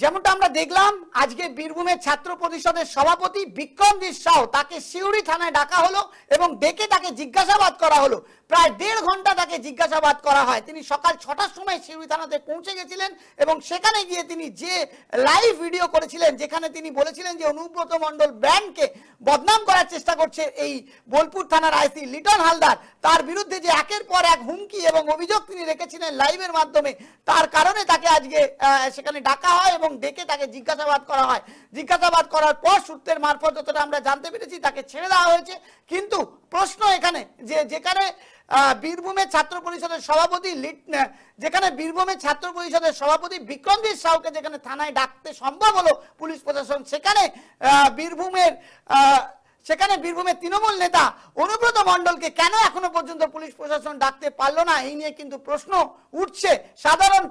যেমনটা আমরা দেখলাম আজকে বীরভূমের ছাত্র পরিষদের সভাপতি বিক্রমজিৎ সাউ তাকে সিউড়ি থানায় ডাকা হলো এবং ডেকে তাকে জিজ্ঞাসাবাদ করা হলো। প্রায় 1.5 ঘন্টা তাকে জিজ্ঞাসাবাদ করা হয়। তিনি সকাল 6টার সময় সিউড়ি থানাতে পৌঁছে গেছিলেন এবং সেখানে গিয়ে তিনি যে লাইভ ভিডিও করেছিলেন যেখানে তিনি বলেছিলেন যে অনুব্রত মণ্ডল ব্র্যান্ডকে বদনাম করার চেষ্টা করছে এই বোলপুর থানার আইসি লিটন হালদার, তার বিরুদ্ধে যে একের পর এক হুমকি এবং অভিযোগ তিনি রেখেছিলেন লাইভের মাধ্যমে, তার কারণে তাকে আজকে সেখানে ডাকা হয় এবং ডেকে তাকে জিজ্ঞাসাবাদ করা হয়। জিজ্ঞাসাবাদ করার পর সূত্রের মারফত যতটা আমরা জানতে পেরেছি তাকে ছেড়ে দেওয়া হয়েছে। কিন্তু প্রশ্ন এখানে যে যেখানে বীরভূমের ছাত্র পরিষদের সভাপতি বিক্রমজিৎ সাউকে যেখানে থানায় ডাকতে সম্ভব হলো পুলিশ প্রশাসন, সেখানে বীরভূমের তৃণমূল নেতা অনুব্রত মণ্ডলকে কেন এখনো পর্যন্ত পুলিশ প্রশাসন ডাকতে পারলো না, এই নিয়ে কিন্তু প্রশ্ন উঠছে। সাধারণ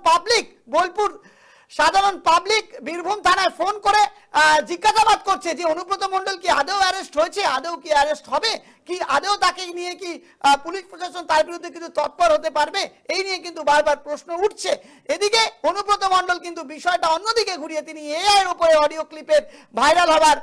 পাবলিক বীরভূম থানায় ফোন করে জিজ্ঞাসাবাদ করছে যে অনুব্রত মণ্ডল কি আদৌ অ্যারেস্ট হয়েছে, আদৌ কি অ্যারেস্ট হবে, কি আদৌ তাকে নিয়ে কি পুলিশ প্রশাসন তার বিরুদ্ধে কিছু তৎপর হতে পারবে, এই নিয়ে কিন্তু বারবার প্রশ্ন উঠছে। এদিকে অনুব্রত মণ্ডল কিন্তু বিষয়টা অন্যদিকে ঘুরিয়ে তিনি এআই এর উপরে অডিও ক্লিপের ভাইরাল হবার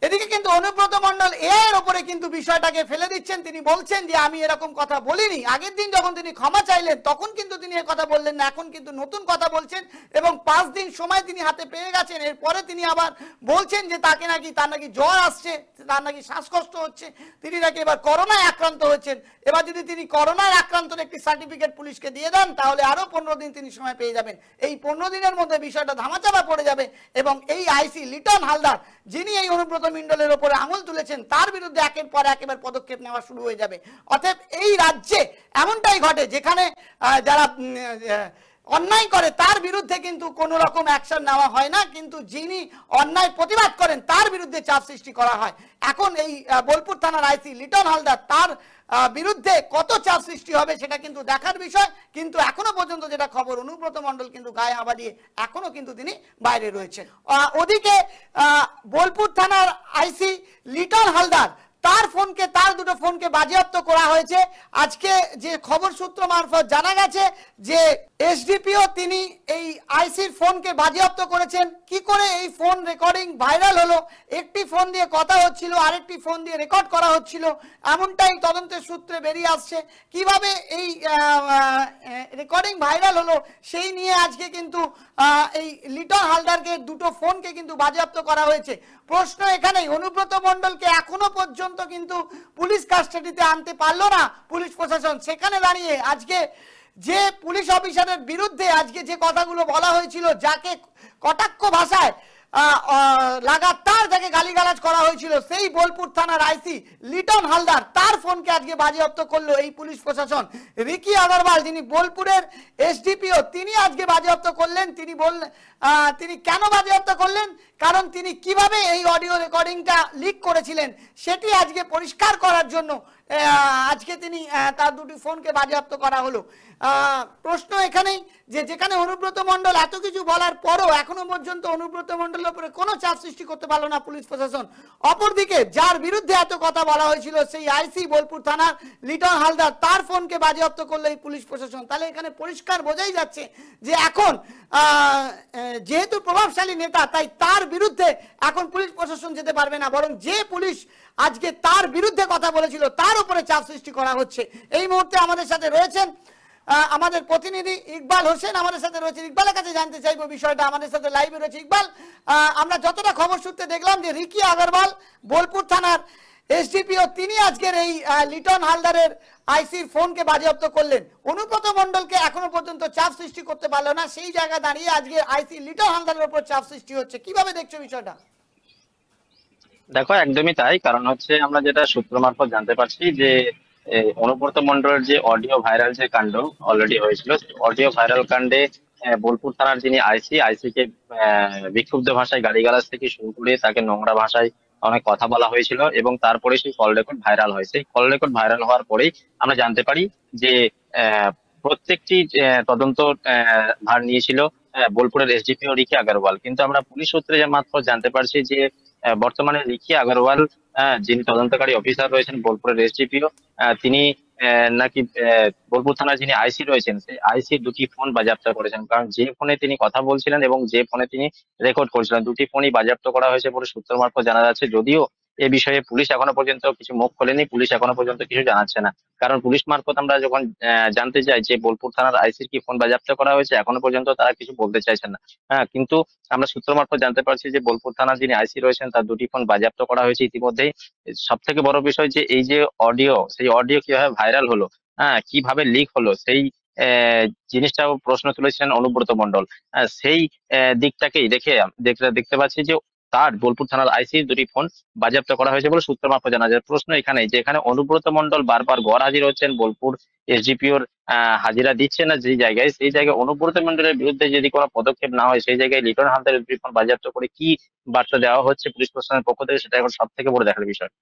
এদিকে কিন্তু অনুব্রত মণ্ডল এআই এর উপরে কিন্তু বিষয়টাকে ফেলে দিচ্ছেন। তিনি বলছেন যে আমি এরকম কথা বলিনি। আগের দিন যখন তিনি ক্ষমা চাইলেন তখন কিন্তু তিনি এই কথা বললেন না, এখন কিন্তু নতুন কথা বলছেন এবং 5 দিন সময় তিনি হাতে পেয়ে গেছেন। এরপরে তিনি আবার বলছেন যে তার নাকি জ্বর আসছে, তার নাকি শ্বাসকষ্ট হচ্ছে, তিনি নাকি এবার করোনায় আক্রান্ত হয়েছেন। এবার যদি তিনি করোনায় আক্রান্তের একটি সার্টিফিকেট পুলিশকে দিয়ে দেন তাহলে আরো 15 দিন তিনি সময় পেয়ে যাবেন। এই 15 দিনের মধ্যে বিষয়টা ধামাচাপা পড়ে যাবে এবং এই আইসি লিটন হালদার যিনি এই অনুব্রত মণ্ডলের উপরে আঙুল তুলেছেন তার বিরুদ্ধে একের পর এক এবার পদক্ষেপ নেওয়া শুরু হয়ে যাবে। অতএব এই রাজ্যে এমনটাই ঘটে যেখানে যারা অন্যায় করে তার বিরুদ্ধে কিন্তু কোনো রকম অ্যাকশন নেওয়া হয় না, কিন্তু যিনি অন্যায় প্রতিবাদ করেন তার বিরুদ্ধে চাপ সৃষ্টি করা হয়। এখন এই বোলপুর থানার আইসি লিটন হালদার তার বিরুদ্ধে কত চাপ সৃষ্টি হবে সেটা কিন্তু দেখার বিষয়। কিন্তু এখনো পর্যন্ত যেটা খবর, অনুব্রত মণ্ডল কিন্তু গায়ে হাওয়া দিয়ে এখনো কিন্তু তিনি বাইরে রয়েছেন। ওদিকে বোলপুর থানার আইসি লিটন হালদার তার দুটো ফোনকে বাজেয়াপ্ত করা হয়েছে। আজকে যে খবর সূত্র মারফত জানা গেছে যে এসডিপিও তিনি এই আইসির ফোনকে বাজেয়াপ্ত করেছেন। কি করে এই ফোন রেকর্ডিং ভাইরাল হলো, একটি ফোন দিয়ে কথা হচ্ছিল আরেকটি ফোন দিয়ে রেকর্ড করা হচ্ছিল, এমনটাই তদন্তের সূত্রে বেরিয়ে আসছে। কিভাবে এই রেকর্ডিং ভাইরাল হলো সেই নিয়ে আজকে কিন্তু এই লিটন হালদারকে দুটো ফোনকে কিন্তু বাজেয়াপ্ত করা হয়েছে। প্রশ্ন এখানেই, অনুব্রত মণ্ডলকে এখনো পর্যন্ত কিন্তু পুলিশ কাস্টাডিতে আনতে পারলো না পুলিশ প্রশাসন। সেখানে দাঁড়িয়ে আজকে যে পুলিশ অফিসারের বিরুদ্ধে আজকে যে কথাগুলো বলা হয়েছিল, যাকে কটাক্ষ ভাষায় লাগাতার যাকে গালিগালাজ করা হয়েছিল, সেই বোলপুর থানার আইসি লিটন হালদার তার ফোনকে আজকে বাজেয়াপ্ত করলো এই পুলিশ প্রশাসন। রিকি আগরওয়াল যিনি বোলপুরের এসডিপিও তিনি আজকে বাজেয়াপ্ত করলেন। তিনি কেন বাজেয়াপ্ত করলেন, কারণ তিনি কিভাবে এই অডিও রেকর্ডিংটা লিক করেছিলেন সেটি আজকে পরিষ্কার করার জন্য আজকে তিনি তার দুটি ফোনকে বাজেয়াপ্ত করা হলো। প্রশ্ন এখানেই যে যেখানে অনুব্রত মণ্ডল এত কিছু বলার পরও এখনো পর্যন্ত অনুব্রত মণ্ডলের উপরে কোনো চাপ সৃষ্টি করতে পারলো না পুলিশ প্রশাসন, অপরদিকে যার বিরুদ্ধে এত কথা বলা হয়েছিল সেই আইসি বোলপুর থানার লিটন হালদার তার ফোনকে বাজেয়াপ্ত করলো এই পুলিশ প্রশাসন। তাহলে এখানে পরিষ্কার বোঝাই যাচ্ছে যে এখন যেহেতু প্রভাবশালী নেতা তাই তার বিরুদ্ধে এখন পুলিশ প্রশাসন যেতে পারবে না, বরং যে পুলিশ আজকে তার বিরুদ্ধে কথা বলেছিল তার উপরে চাপ সৃষ্টি করা হচ্ছে। এই মুহূর্তে আমাদের সাথে রয়েছেন আমাদের প্রতিনিধি ইকবাল হোসেন, আমাদের সাথে রয়েছে। ইকবালের কাছে জানতে চাইবো বিষয়টা, আমাদের সাথে লাইভে রয়েছে ইকবাল। আমরা যতটা খবর সূত্রে দেখলাম যে রিকি আগরওয়াল বোলপুর থানার এসডিপিও তিনি আজকের এই লিটন হালদারের আইসির ফোনকে বাজেয়াপ্ত করলেন। অনুব্রত মণ্ডলকে এখনো পর্যন্ত চাপ সৃষ্টি করতে পারলো না, সেই জায়গা দাঁড়িয়ে আজকে আইসি লিটন হালদারের উপর চাপ সৃষ্টি হচ্ছে। কিভাবে দেখছো বিষয়টা? দেখো, একদমই তাই। কারণ হচ্ছে আমরা যেটা সূত্র মারফত জানতে পারছি যে অনুব্রত মণ্ডলের যে অডিও ভাইরাল যে কাণ্ড অলরেডি হয়েছিল, অডিও ভাইরাল কাণ্ডে বোলপুর থানার যিনি আইসি কে বিক্ষুব্ধ ভাষায় গালিগালাজ থেকে শুরু করে তাকে নোংরা ভাষায় অনেক কথা বলা হয়েছিল এবং তারপরে সেই কল রেকর্ড ভাইরাল হয়। সেই কল রেকর্ড ভাইরাল হওয়ার পরেই আমরা জানতে পারি যে প্রত্যেকটি তদন্ত ভার নিয়েছিল বোলপুরের এসডিপিও রিকি আগরওয়াল। কিন্তু আমরা পুলিশ সূত্রে মাত্র জানতে পারছি যে বর্তমানে রিকি আগরওয়াল যিনি তদন্তকারী অফিসার রয়েছেন বোলপুরের এসডিপিও, তিনি নাকি বোলপুর থানার যিনি আইসি রয়েছেন সেই আইসি দুটি ফোন বাজেয়াপ্ত করেছেন, কারণ যে ফোনে তিনি কথা বলছিলেন এবং যে ফোনে তিনি রেকর্ড করছিলেন দুটি ফোনই বাজেয়াপ্ত করা হয়েছে বলে সূত্র মারফত জানা যাচ্ছে। যদিও এ বিষয়ে পুলিশ এখনো পর্যন্ত কিছু মুখ খোলেনি, পুলিশ এখনো পর্যন্ত কিছু জানাচ্ছে না। কারণ পুলিশ মারফত আমরা যখন জানতে চাই যে বোলপুর থানার আইসির কি ফোন বাজেয়াপ্ত করা হয়েছে, এখনো পর্যন্ত তারা কিছু বলতে চাইছেন না। হ্যাঁ, কিন্তু আমরা সূত্র মারফত জানতে পারছি যে বোলপুর থানার যিনি আইসি রয়েছেন তার দুটি ফোন বাজেয়াপ্ত করা হয়েছে ইতিমধ্যেই। সব থেকে বড় বিষয় যে এই যে অডিও, সেই অডিও কিভাবে ভাইরাল হলো, হ্যাঁ কিভাবে লিক হলো, সেই জিনিসটাও প্রশ্ন তুলেছিলেন অনুব্রত মণ্ডল। সেই দিকটাকেই দেখতে দেখতে পাচ্ছি যে তার বোলপুর থানার আইসি দুটি ফোন বাজেয়াপ্ত করা হয়েছে বলে সূত্র মারফত জানা যায়। প্রশ্ন এখানেই যে এখানে অনুব্রত মণ্ডল বারবার গড় হাজির হচ্ছেন, বোলপুর এসডিপিওর হাজিরা দিচ্ছে না যে জায়গায়, সেই জায়গায় অনুব্রত মণ্ডলের বিরুদ্ধে যদি কোনো পদক্ষেপ না হয় সেই জায়গায় লিটন হালদারের দুটি ফোন বাজেয়াপ্ত করে কি বার্তা দেওয়া হচ্ছে পুলিশ প্রশাসনের পক্ষ থেকে, সেটা এখন সব থেকে বড় দেখার বিষয়।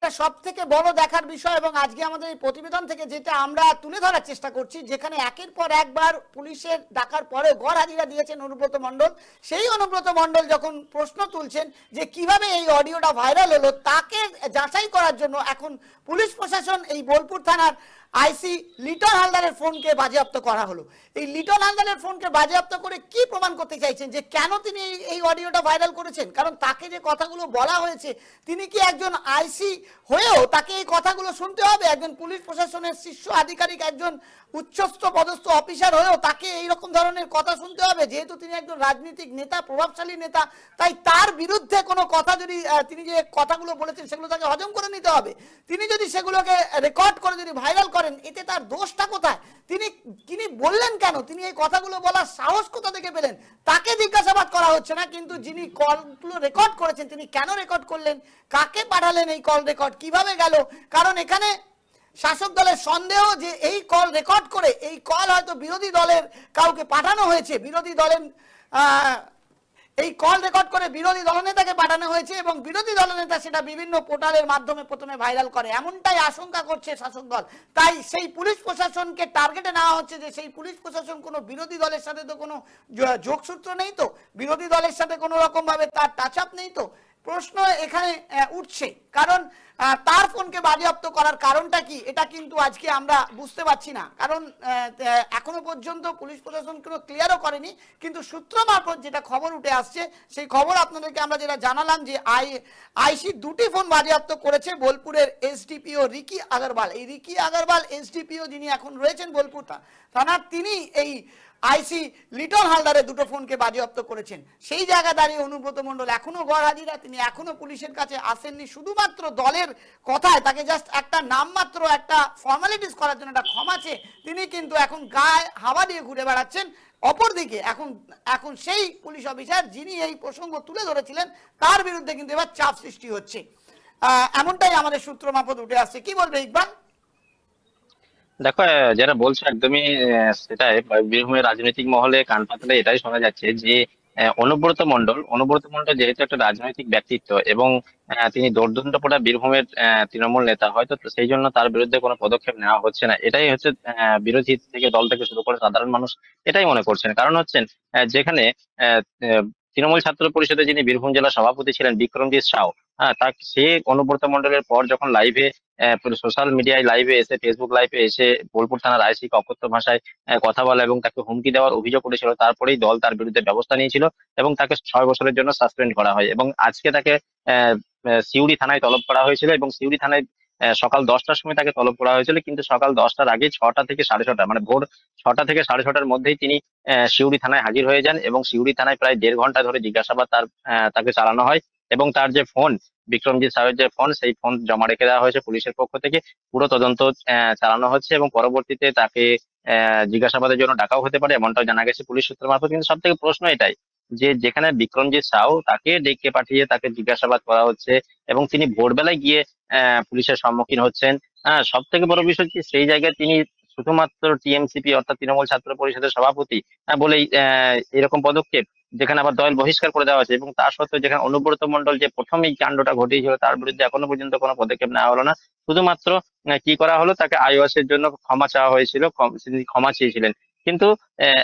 সব থেকে বড় দেখার বিষয়, এবং আজকে আমাদের এই প্রতিবেদন থেকে যেটা আমরা তুলে ধরার চেষ্টা করছি, যেখানে একের পর একবার পুলিশের ডাকার পরে গড় হাজিরা দিয়েছেন অনুব্রত মণ্ডল, সেই অনুব্রত মণ্ডল যখন প্রশ্ন তুলছেন যে কিভাবে এই অডিওটা ভাইরাল হলো তাকে যাচাই করার জন্য এখন পুলিশ প্রশাসন এই বোলপুর থানার আইসি লিটন হালদারের ফোনকে বাজেয়াপ্ত করা হলো। এই লিটন হালদারের ফোনকে বাজেয়াপ্ত করে কি প্রমাণ করতে চাইছেন, যে কেন তিনি এই অডিওটা ভাইরাল করেছেন? কারণ তাকে যে কথাগুলো বলা হয়েছে, তিনি কি একজন আইসি হয়েও তাকে এই কথাগুলো শুনতে হবে? একজন পুলিশ প্রশাসনের শীর্ষ আধিকারিক, একজন উচ্চস্থ পদস্থ অফিসার হয়েও তাকে এইরকম ধরনের কথা শুনতে হবে? যেহেতু তিনি একজন রাজনৈতিক নেতা, প্রভাবশালী নেতা, তাই তার বিরুদ্ধে কোনো কথা যদি তিনি যে কথাগুলো বলেছেন সেগুলো তাকে হজম করে নিতে হবে। তিনি যদি সেগুলোকে রেকর্ড করে যদি ভাইরাল করেন, এতে তার দোষটা কোথায়? তিনি বললেন কেন? তিনি এই কথাগুলো বলার সাহস কোথা থেকে পেলেন? তাকে জিজ্ঞাসাবাদ করা হচ্ছে না, কিন্তু যিনি কলগুলো রেকর্ড করেছেন তিনি কেন রেকর্ড করলেন, কাকে পাঠালেন এই কল রেকর্ড, কিভাবে গেল? কারণ এখানে শাসক দলের সন্দেহ যে এই কল রেকর্ড করে এই কল হয়তো বিরোধী দলের কাউকে পাঠানো হয়েছে, বিরোধী দলের এই কল রেকর্ড করে বিরোধী দলনেতাকে পাঠানো হয়েছে এবং বিরোধী দলনেতা সেটা বিভিন্ন পোর্টালের মাধ্যমে প্রথমে ভাইরাল করে, এমনটাই আশঙ্কা করছে শাসক দল। তাই সেই পুলিশ প্রশাসনকে টার্গেটে নেওয়া হচ্ছে যে সেই পুলিশ প্রশাসন কোনো বিরোধী দলের সাথে তো কোনো যোগসূত্র নেই, তো বিরোধী দলের সাথে কোনো রকম ভাবে তার টাচ আপ নেই। তো প্রশ্ন এখানে উঠছে, কারণ তার ফোনকে বাজেয়াপ্ত করার কারণটা কি, এটা কিন্তু আজকে আমরা বুঝতে পারছি না। কারণ এখনো পর্যন্ত পুলিশ প্রশাসন কোনো ক্লিয়ারও করেনি, কিন্তু সূত্র মারফত যেটা খবর উঠে আসছে সেই খবর আপনাদেরকে আমরা যেটা জানালাম যে আইসি দুটি ফোন বাজেয়াপ্ত করেছে বোলপুরের এসডিপিও রিকি আগরওয়াল। এই রিকি আগরওয়াল এসডিপিও যিনি এখন রয়েছেন বোলপুর থানার, তিনি এই আইসি লিটন হালদারের দুটো ফোনকে বাজেয়াপ্ত করেছেন। সেই জায়গা দাঁড়িয়ে অনুব্রত মণ্ডল এখনো গড় হাজিরা, তিনি এখনো পুলিশের কাছে আসেননি। শুধুমাত্র দলের কথায় তাকে জাস্ট একটা নামমাত্র একটা ফর্মালিটিস করার জন্য একটা ক্ষমা চেয়ে তিনি কিন্তু এখন গায়ে হাওয়া দিয়ে ঘুরে বেড়াচ্ছেন। অপরদিকে এখন সেই পুলিশ অফিসার যিনি এই প্রসঙ্গ তুলে ধরেছিলেন তার বিরুদ্ধে কিন্তু এবার চাপ সৃষ্টি হচ্ছে, এমনটাই আমাদের সূত্র মারফত উঠে আসছে। কি বলবে ইকবাল? দেখো, যারা বলছো একদমই সেটাই। বীরভূমের রাজনৈতিক মহলে কান পাতলে এটাই শোনা যাচ্ছে যে অনুব্রত মণ্ডল যেহেতু একটা রাজনৈতিক ব্যক্তিত্ব এবং তিনি দোর্দণ্ড বীরভূমের তৃণমূল নেতা, হয়তো তো সেই জন্য তার বিরুদ্ধে কোনো পদক্ষেপ নেওয়া হচ্ছে না, এটাই হচ্ছে বিরোধী থেকে দল থেকে শুরু করে সাধারণ মানুষ এটাই মনে করছেন। কারণ হচ্ছেন যেখানে আহ, আহ, তৃণমূল ছাত্র পরিষদের যিনি বীরভূম জেলা সভাপতি ছিলেন বিক্রমজিৎ সাউ, হ্যাঁ সে অনুব্রত মণ্ডলের পর যখন লাইভে সোশ্যাল মিডিয়ায় লাইভে এসে, ফেসবুক লাইভে এসে বোলপুর থানার আইসিকে অকথ্য ভাষায় কথা বলা এবং তাকে হুমকি দেওয়ার অভিযোগ করেছিল, তারপরেই দল তার বিরুদ্ধে ব্যবস্থা নিয়েছিল এবং তাকে 6 বছরের জন্য সাসপেন্ড করা হয়। এবং আজকে তাকে আহ, সিউড়ি থানায় তলব করা হয়েছিল এবং সিউড়ি থানায় সকাল 10টার সময় তাকে তলব করা হয়েছিল, কিন্তু সকাল 10টার আগে 6টা থেকে 6:30, মানে ভোর 6টা থেকে 6:30-র মধ্যেই তিনি সিউড়ি থানায় হাজির হয়ে যান এবং সিউড়ি থানায় প্রায় 1.5 ঘন্টা ধরে জিজ্ঞাসাবাদ তাকে চালানো হয়। এবং তার যে ফোন, বিক্রমজিৎ সাহের যে ফোন, সেই ফোন জমা রেখে দেওয়া হয়েছে পুলিশের পক্ষ থেকে। পুরো তদন্ত চালানো হচ্ছে এবং পরবর্তীতে তাকে জিজ্ঞাসাবাদের জন্য ডাকাও হতে পারে, এমনটাও জানা গেছে পুলিশ সূত্র মারফত। কিন্তু সব থেকে প্রশ্ন এটাই যে যেখানে বিক্রমজিৎ সাউ তাকে ডেকে পাঠিয়ে তাকে জিজ্ঞাসাবাদ করা হচ্ছে এবং তিনি ভোরবেলায় গিয়ে পুলিশের সম্মুখীন হচ্ছেন। হ্যাঁ, সব থেকে বড় বিষয় কি সেই জায়গায় তিনি শুধুমাত্র টিএমসিপি অর্থাৎ তৃণমূল ছাত্র পরিষদের সভাপতি বলেই এরকম পদক্ষেপ, যেখানে আবার দল বহিষ্কার করে দেওয়া হয়েছে। এবং তা সত্ত্বেও যেখানে অনুব্রত মণ্ডল যে প্রথম এই কাণ্ডটা ঘটিয়েছিল তার বিরুদ্ধে এখনো পর্যন্ত কোনো পদক্ষেপ নেওয়া হলো না। শুধুমাত্র কি করা হলো, তাকে আইওএস এর জন্য ক্ষমা চাওয়া হয়েছিল, তিনি ক্ষমা চেয়েছিলেন। কিন্তু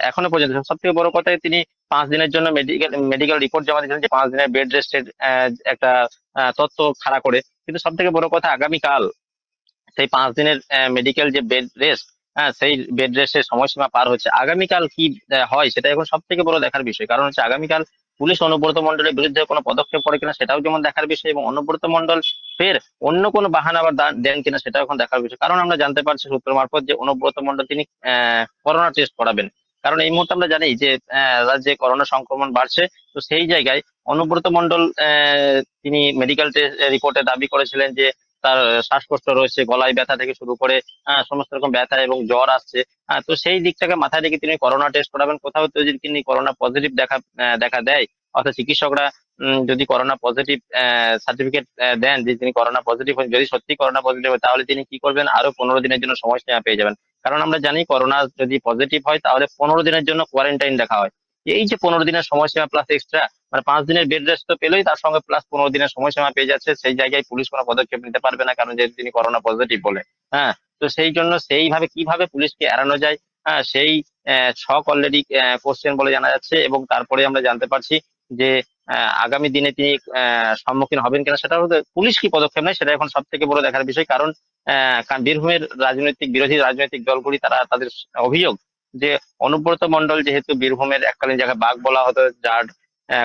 এখনো পর্যন্ত সব থেকে বড় কথা, তিনি 5 দিনের জন্য মেডিকেল রিপোর্ট জমা দিয়েছিলেন যে 5 দিনের বেড রেস্টের একটা তথ্য খাড়া করে। কিন্তু সব থেকে বড় কথা, আগামীকাল সেই 5 দিনের মেডিকেল যে বেড রেস্ট, হ্যাঁ সেই বেড রেস্টের সময়সীমা পার হচ্ছে। আগামীকাল কি হয় সেটা এখন সব থেকে বড় দেখার বিষয়, কারণ হচ্ছে আগামীকাল পুলিশ অনুব্রত মণ্ডলের বিরুদ্ধে কোনো পদক্ষেপ করে কিনা সেটাও যেমন দেখার বিষয়, এবং অনুব্রত মণ্ডল ফের অন্য কোনো বাহানা আবার দেন কিনা সেটাও এখন দেখার বিষয়। কারণ আমরা জানতে পারছি সূত্র মারফত যে অনুব্রত মণ্ডল তিনি করোনা টেস্ট করাবেন, কারণ এই মুহূর্তে আমরা জানি যে রাজ্যে করোনা সংক্রমণ বাড়ছে। তো সেই জায়গায় অনুব্রত মণ্ডল তিনি মেডিকেল রিপোর্টে দাবি করেছিলেন যে তার শ্বাসকষ্ট রয়েছে, গলায় ব্যথা থেকে শুরু করে সমস্ত রকম ব্যথা এবং জ্বর আসছে। তো সেই দিকটাকে মাথায় রেখে তিনি করোনা টেস্ট করাবেন। কোথাও তো যদি তিনি করোনা পজিটিভ দেখা দেয়, অর্থাৎ চিকিৎসকরা যদি করোনা পজিটিভ সার্টিফিকেট দেন যে তিনি করোনা পজিটিভ, যদি সত্যি করোনা পজিটিভ হয় তাহলে তিনি কি করবেন, আরো 15 দিনের জন্য সময়সীমা পেয়ে যাবেন। কারণ আমরা জানি করোনা যদি পজিটিভ হয় তাহলে 15 দিনের জন্য কোয়ারেন্টাইন রাখা হয়। এই যে 15 দিনের সময়সীমা প্লাস এক্সট্রা মানে 5 দিনের বেড রেস্ট তো পেলোই, তার সঙ্গে প্লাস 15 দিনের সময়সীমা পেয়ে যাচ্ছে। সেই জায়গায় পুলিশ কোনো পদক্ষেপ নিতে পারবে না, কারণ যেহেতু তিনি করোনা পজিটিভ বলে। হ্যাঁ, তো সেই জন্য সেইভাবে কিভাবে পুলিশকে এড়ানো যায়, সেই ছক অলরেডি কোশ্চেন বলে জানা যাচ্ছে। এবং তারপরে আমরা জানতে পারছি যে আগামী দিনে তিনি সম্মুখীন হবেন কিনা সেটা হতে পুলিশ কি পদক্ষেপ নেয় সেটা এখন সব থেকে বড় দেখার বিষয়। কারণ বীরভূমের বিরোধী রাজনৈতিক দলগুলি তাদের অভিযোগ যে অনুব্রত মণ্ডল যেহেতু বীরভূমের এককালীন জায়গায় বাঘ বলা হতো, যার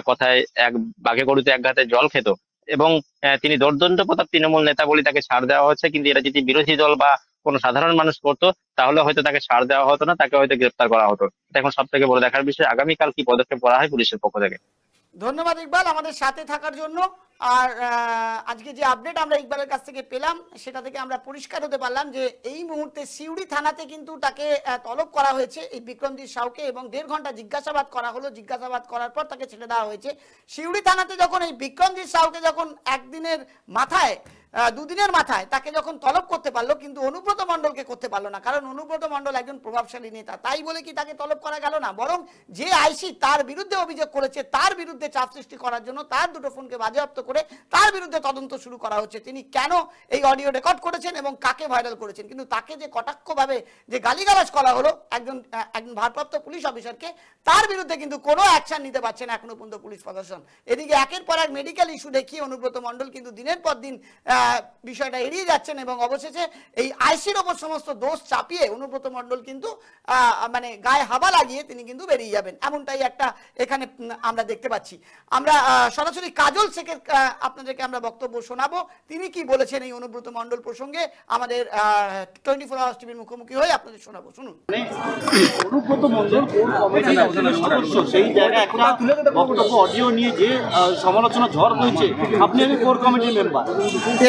কথায় এক বাঘে গরুতে এক ঘাতে জল খেত, এবং তিনি দোর্দণ্ড প্রতাপ তৃণমূল নেতা বলে তাকে ছাড় দেওয়া হচ্ছে। কিন্তু এটা যদি বিরোধী দল বা কোনো সাধারণ মানুষ করতো তাহলে হয়তো তাকে ছাড় দেওয়া হতো না, তাকে হয়তো গ্রেপ্তার করা হতো। এটা এখন সব থেকে বড় দেখার বিষয় আগামীকাল কি পদক্ষেপ করা হয় পুলিশের পক্ষ থেকে। ধন্যবাদ ইকবাল আমাদের সাথে থাকার জন্য। আর আজকে যে আপডেট আমরা ইকবালের কাছ থেকে পেলাম সেটা থেকে আমরা পরিষ্কার হতে পারলাম যে এই মুহূর্তে সিউড়ি থানাতে কিন্তু তাকে তলব করা হয়েছে এই বিক্রমজিৎ সাউকে, এবং 1.5 ঘন্টা জিজ্ঞাসাবাদ করা হলো। জিজ্ঞাসাবাদ করার পর তাকে ছেড়ে দেওয়া হয়েছে। সিউড়ি থানাতে যখন এই বিক্রমজিৎ সাউকে যখন একদিনের মাথায় 2 দিনের মাথায় তাকে যখন তলব করতে পারলো, কিন্তু অনুব্রত মণ্ডলকে করতে পারলো না, কারণ অনুব্রত মণ্ডল একজন প্রভাবশালী নেতা। তাই বলে কি তাকে তলব করা গেল না? বরং যে আইসি তার বিরুদ্ধে অভিযোগ করেছে তার বিরুদ্ধে চাপ সৃষ্টি করার জন্য তার 2টো ফোনকে বাজেয়াপ্ত করে তার বিরুদ্ধে তদন্ত শুরু করা হচ্ছে। তিনি কেন এই অডিও রেকর্ড করেছেন এবং কাকে ভাইরাল করেছেন, কিন্তু তাকে যে কটাক্ষভাবে যে গালিগালাজ করা হলো একজন ভারপ্রাপ্ত পুলিশ অফিসারকে, তার বিরুদ্ধে কিন্তু কোনো অ্যাকশন নিতে পারছে না এখনো পর্যন্ত পুলিশ প্রশাসন। এদিকে একের পর এক মেডিকেল ইস্যু দেখিয়ে অনুব্রত মণ্ডল কিন্তু দিনের পর দিন বিষয়টা এড়িয়ে যাচ্ছেন, এবং অবশেষে এই আইসির ওপর সমস্ত দোষ চাপিয়ে অনুব্রত মণ্ডল কিন্তু মানে গায়ে হাওয়া লাগিয়ে তিনি কিন্তু বেরিয়ে যাবেন, এমনটাই একটা এখানে আমরা দেখতে পাচ্ছি। আমরা সরাসরি কাজল শেখের আপনাদেরকে আমরা বক্তব্য শোনাবো, তিনি কি বলেছেন এই অনুব্রত মণ্ডল প্রসঙ্গে আমাদের 24 আওয়ার্স টিভির মুখোমুখি হয়ে আপনাদের শোনাবো, শুনুন। অনুব্রত মণ্ডল কোর কমিটির একজন সদস্য, সেই জায়গায় একটা বক্তব্য অডিও নিয়ে যে সমালোচনা ঝড় হয়েছে, আপনি আমি কোর কমিটির মেম্বার,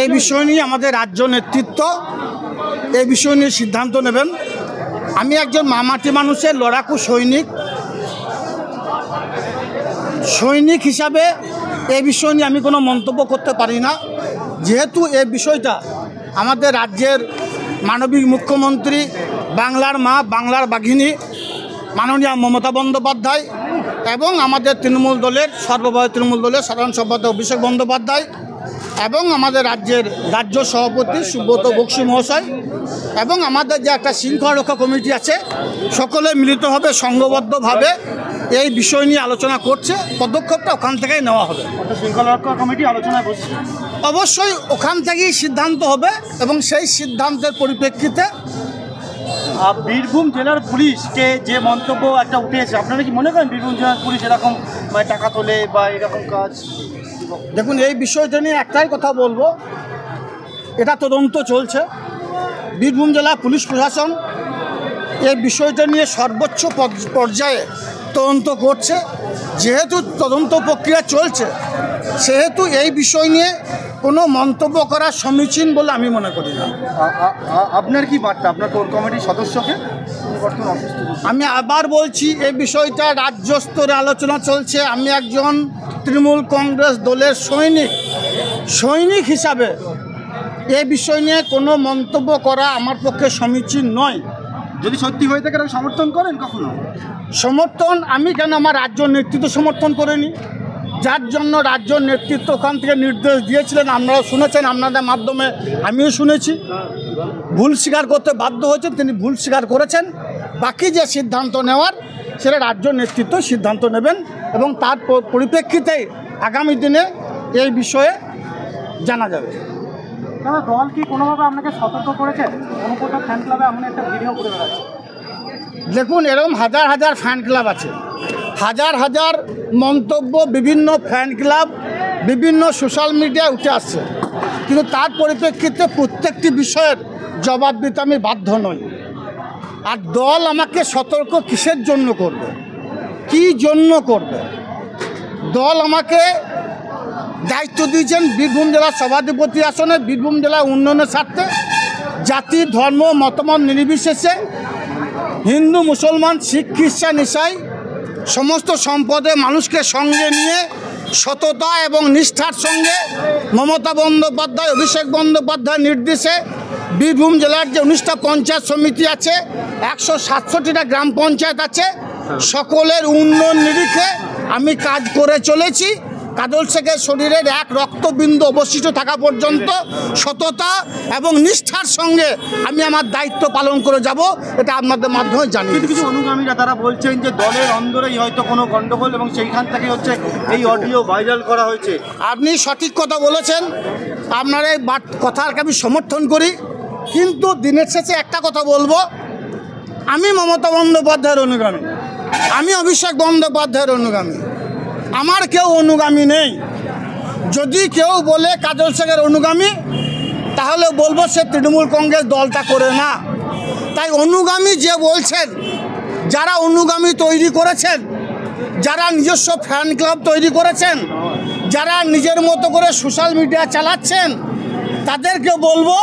এই বিষয় নিয়ে আমাদের রাজ্য নেতৃত্ব এই বিষয় নিয়ে সিদ্ধান্ত নেবেন। আমি একজন মামাটি মানুষের লড়াকু সৈনিক হিসাবে এই বিষয় নিয়ে আমি কোনো মন্তব্য করতে পারি না, যেহেতু এই বিষয়টা আমাদের রাজ্যের মানবিক মুখ্যমন্ত্রী, বাংলার মা, বাংলার বাঘিনী মাননীয় মমতা বন্দ্যোপাধ্যায় এবং আমাদের সর্বভারতীয় তৃণমূল দলের সাধারণ সম্পাদক অভিষেক বন্দ্যোপাধ্যায় এবং আমাদের রাজ্যের রাজ্য সভাপতি সুব্রত বক্সী মহাশয় এবং আমাদের যে একটা শৃঙ্খলা রক্ষা কমিটি আছে, সকলে মিলিতভাবে সংঘবদ্ধভাবে এই বিষয় নিয়ে আলোচনা করছে। পদক্ষেপটা ওখান থেকেই নেওয়া হবে। শৃঙ্খলা রক্ষা কমিটি আলোচনায় বসছে, অবশ্যই ওখান থেকেই সিদ্ধান্ত হবে, এবং সেই সিদ্ধান্তের পরিপ্রেক্ষিতে বীরভূম জেলার পুলিশকে যে মন্তব্য একটা উঠেছে, আপনারা কি মনে করেন বীরভূম জেলার পুলিশ এরকম টাকা তোলে বা এরকম কাজ? দেখুন, এই বিষয়টা নিয়ে একটাই কথা বলবো, এটা তদন্ত চলছে। বীরভূম জেলা পুলিশ প্রশাসন এই বিষয়টা নিয়ে সর্বোচ্চ পর্যায়ে তদন্ত করছে। যেহেতু তদন্ত প্রক্রিয়া চলছে, সেহেতু এই বিষয় নিয়ে কোনো মন্তব্য করা সমীচীন বলে আমি মনে করি না। আপনার কি বার্তা আপনার কোর কমিটির সদস্যকে? আমি আবার বলছি, এই বিষয়টা রাজ্য স্তরে আলোচনা চলছে। আমি একজন তৃণমূল কংগ্রেস দলের সৈনিক হিসাবে এই বিষয় নিয়ে কোনো মন্তব্য করা আমার পক্ষে সমীচীন নয়। যদি সত্যি হয়ে থাকে সমর্থন করেন কখনো? সমর্থন আমি কেন, আমার রাজ্য নেতৃত্ব সমর্থন করেনি, যার জন্য রাজ্য নেতৃত্ব ওখান থেকে নির্দেশ দিয়েছিলেন, আপনারা শুনেছেন, আপনাদের মাধ্যমে আমিও শুনেছি। ভুল স্বীকার করতে বাধ্য হয়েছেন, তিনি ভুল স্বীকার করেছেন। বাকি যে সিদ্ধান্ত নেওয়ার সেটা রাজ্য নেতৃত্ব সিদ্ধান্ত নেবেন, এবং তার পরিপ্রেক্ষিতেই আগামী দিনে এই বিষয়ে জানা যাবে। দাদা দল কি কোনোভাবে আপনাকে সতর্ক করেছে? অনুব্রত ফ্যান ক্লাবে এমন একটা ভিডিও করে বেড়াচ্ছে। দেখুন, এরকম হাজার হাজার ফ্যান ক্লাব আছে, হাজার হাজার মন্তব্য বিভিন্ন ফ্যান ক্লাব বিভিন্ন সোশ্যাল মিডিয়ায় উঠে আসছে, কিন্তু তার পরিপ্রেক্ষিতে প্রত্যেকটি বিষয়ের জবাব দিতে আমি বাধ্য নই। আর দল আমাকে সতর্ক কিসের জন্য করবে, কী জন্য করবে? দল আমাকে দায়িত্ব দিয়েছেন বীরভূম জেলার সভাধিপতি আসনে, বীরভূম জেলা উন্নয়নের স্বার্থে জাতি ধর্ম মতামত নির্বিশেষে হিন্দু মুসলমান শিখ খ্রিস্টান ইসাই সমস্ত সম্পদে মানুষকে সঙ্গে নিয়ে সততা এবং নিষ্ঠার সঙ্গে মমতা বন্দ্যোপাধ্যায় অভিষেক বন্দ্যোপাধ্যায়ের নির্দেশে বীরভূম জেলার যে 19টা পঞ্চায়েত সমিতি আছে, 167টা গ্রাম পঞ্চায়েত আছে, সকলের উন্নয়ন নিরিখে আমি কাজ করে চলেছি। কাজল শেখের শরীরের এক রক্তবিন্দু অবশিষ্ট থাকা পর্যন্ত সততা এবং নিষ্ঠার সঙ্গে আমি আমার দায়িত্ব পালন করে যাব, এটা আপনাদের মাধ্যমে জানিয়ে কিছু কিছু অনুগামীরা তারা বলছেন যে দলের অন্দরেই হয়তো কোনো গন্ডগোল এবং সেইখান থেকে হচ্ছে এই অডিও ভাইরাল করা হয়েছে। আপনি সঠিক কথা বলেছেন, আপনার এই কথাকে আমি সমর্থন করি, কিন্তু দিনের শেষে একটা কথা বলবো, আমি মমতা বন্দ্যোপাধ্যায়ের অনুগামী, আমি অভিষেক বন্দ্যোপাধ্যায়ের অনুগামী, আমার কেউ অনুগামী নেই। যদি কেউ বলে কাজল শেখের অনুগামী, তাহলে বলবো সে তৃণমূল কংগ্রেস দলটা করে না। তাই অনুগামী যে বলছেন, যারা অনুগামী তৈরি করেছেন, যারা নিজস্ব ফ্যান ক্লাব তৈরি করেছেন, যারা নিজের মতো করে সোশ্যাল মিডিয়া চালাচ্ছেন, তাদেরকে বলবো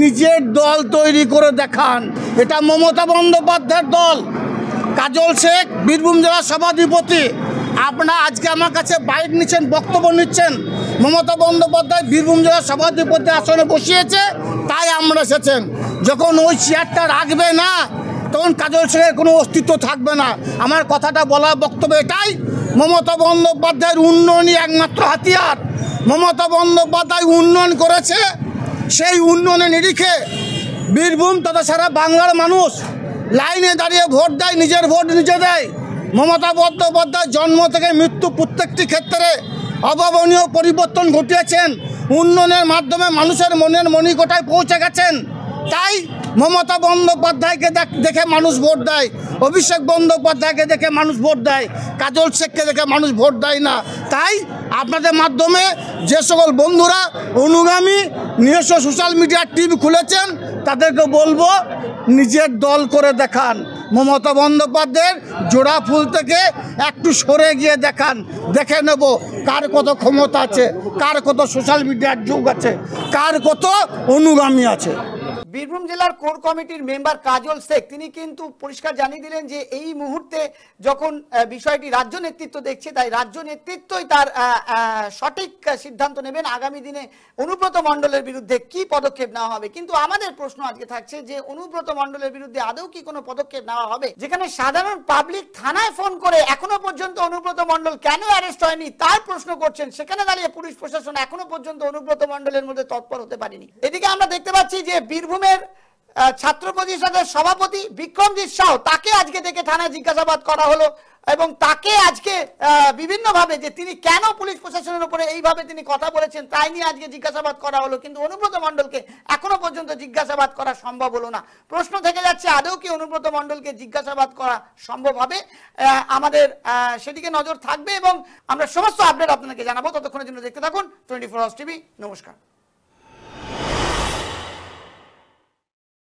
নিজের দল তৈরি করে দেখান। এটা মমতা বন্দ্যোপাধ্যায়ের দল, কাজল শেখ বীরভূম জেলার সভাধিপতি। আপনারা আজকে আমার কাছে বাইক নিচ্ছেন, বক্তব্য নিচ্ছেন, মমতা বন্দ্যোপাধ্যায় বীরভূম জেলার সভাধিপতি আসনে বসিয়েছে, তাই আমরা এসেছেন। যখন ওই চেয়ারটা রাখবে না, তখন কাজল শেখের কোনো অস্তিত্ব থাকবে না। আমার কথাটা বলার বক্তব্য এটাই, মমতা বন্দ্যোপাধ্যায়ের উন্নয়নই একমাত্র হাতিয়ার। মমতা বন্দ্যোপাধ্যায় উন্নয়ন করেছে, সেই উন্নয়নের নিরিখে বীরভূম তথা সারা বাংলার মানুষ লাইনে দাঁড়িয়ে ভোট দেয়, নিজের ভোট নিজে দেয়। মমতা বন্দ্যোপাধ্যায় জন্ম থেকে মৃত্যু প্রত্যেকটি ক্ষেত্রে অভাবনীয় পরিবর্তন ঘটিয়েছেন, উন্নয়নের মাধ্যমে মানুষের মনের মণিকোঠায় পৌঁছে গেছেন। তাই মমতা বন্দ্যোপাধ্যায়কে দেখে মানুষ ভোট দেয়, অভিষেক বন্দ্যোপাধ্যায়কে দেখে মানুষ ভোট দেয়, কাজল শেখকে দেখে মানুষ ভোট দেয় না। তাই আপনাদের মাধ্যমে যে সকল বন্ধুরা অনুগামী নিজস্ব সোশ্যাল মিডিয়ার টিম খুলেছেন, তাদেরকে বলবো নিজের দল করে দেখান। মমতা বন্দ্যোপাধ্যায়ের জোড়া ফুল থেকে একটু সরে গিয়ে দেখান, দেখে নেব কার কত ক্ষমতা আছে, কার কত সোশ্যাল মিডিয়ার যুগ আছে, কার কত অনুগামী আছে। বীরভূম জেলার কোর কমিটির মেম্বার কাজল শেখ তিনি কিন্তু পরিষ্কার জানিয়ে দিলেন যে এই মুহূর্তে যখন বিষয়টি রাজ্য নেতৃত্ব দেখছে, তাই রাজ্য নেতৃত্বই তার সঠিক সিদ্ধান্ত নেবেন আগামী দিনে অনুব্রত মণ্ডলের বিরুদ্ধে কি পদক্ষেপ নেওয়া হবে। কিন্তু আমাদের প্রশ্ন আজকে থাকছে যে অনুব্রত মণ্ডলের বিরুদ্ধে আদৌ কি কোনো পদক্ষেপ নেওয়া হবে? যেখানে সাধারণ পাবলিক থানায় ফোন করে এখনো পর্যন্ত অনুব্রত মণ্ডল কেন অ্যারেস্ট হয়নি তার প্রশ্ন করছেন, সেখানে দাঁড়িয়ে পুলিশ প্রশাসন এখনো পর্যন্ত অনুব্রত মণ্ডলের মধ্যে তৎপর হতে পারেনি। এদিকে আমরা দেখতে পাচ্ছি যে বীরভূমের ছাত্র পরিষদের সভাপতি বিক্রমজিৎ সাহ, তাকে আজকে থেকে থানায় জিজ্ঞাসাবাদ করা হলো এবং তাকে আজকে বিভিন্নভাবে যে তিনি কেন পুলিশ প্রশাসনের উপরে এইভাবে তিনি কথা বলেছেন তাই নিয়ে আজকে জিজ্ঞাসাবাদ করা হলো, কিন্তু অনুব্রত মণ্ডলকে এখনো পর্যন্ত জিজ্ঞাসাবাদ করা সম্ভব হলো না। প্রশ্ন থেকে যাচ্ছে আদৌ কি অনুব্রত মণ্ডলকে জিজ্ঞাসাবাদ করা সম্ভব হবে? আমাদের সেদিকে নজর থাকবে এবং আমরা সমস্ত আপডেট আপনাকে জানাবো। ততক্ষণের জন্য দেখতে থাকুন 24 আওয়ার্স টিভি। নমস্কার।